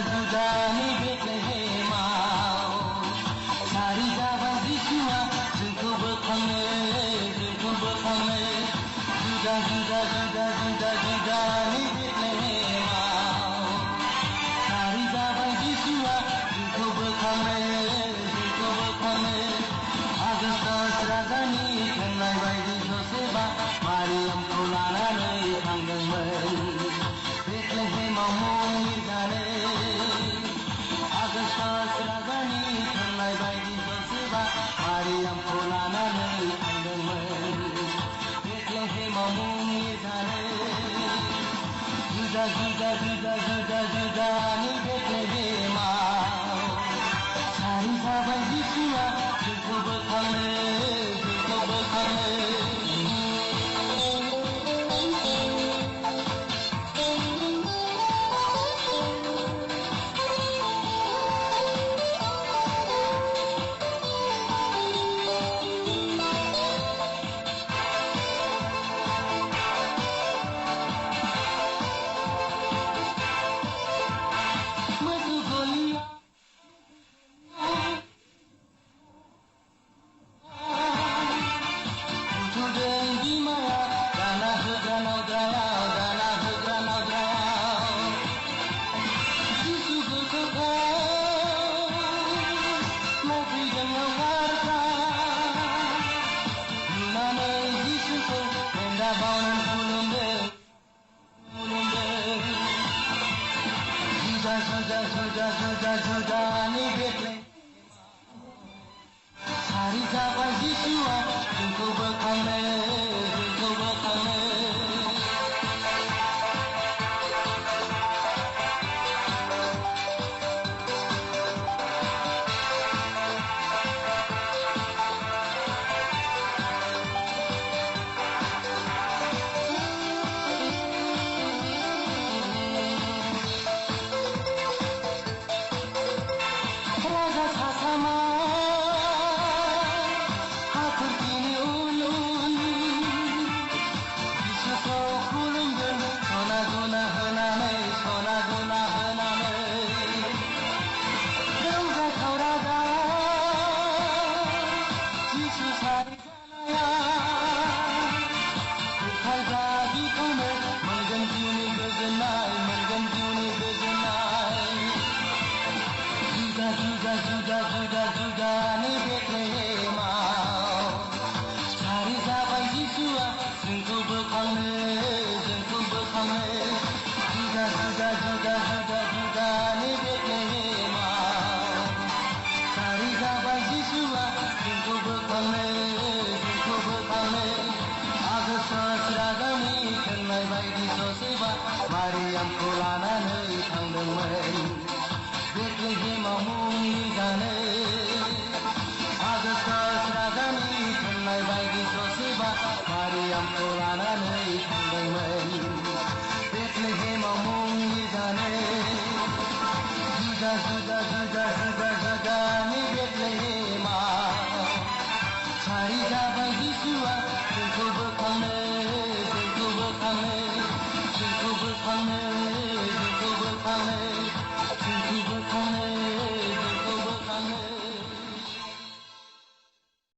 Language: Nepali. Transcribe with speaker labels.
Speaker 1: जुदानि बेथलेहेमाव सारि जाबाय जिसुआ जोंखौ बोखांनो जुदानि बेथलेहेमाव सारि जाबाय जिसुआ जोंखौ बोखांनो आगष्टास राजानि थोननाय बायदि जसेफआ मारियामखौ लानानै थांदोंमोन बेथलेहेमाव मुं लिरजानो आगष्टास राजानि थोननाय बायदि जसेफआ मारियामखौ लानानै थांदोंमोन बेथलेहेमाव मुं लिरजानो जुदानि बेथलेहेमाव सारि जाबाय जिसुआ जोंखौ बोखांनो जुदानि बेथलेहेमाव सारि जाबाय जिसुआ जोंखौ बोखांनो जुदानि बेथलेहेमाव सारि जाबाय जिसुआ जोंखौ बोखांनो जुदानि बेथलेहेमाव सारि जाबाय जिसुआ जोंखौ बोखांनो आगष्टास राजानि थोननाय बायदि जसेफआ मारियामखौ लानानै थांदोंमोन बेथलेहेमाव मुं लिरजानो आगष्टास राजानि थोननाय बायदि जसेफआ मारियामखौ लानानै थांदोंमोन बेथलेहेमाव मुं लिरजानो जुदा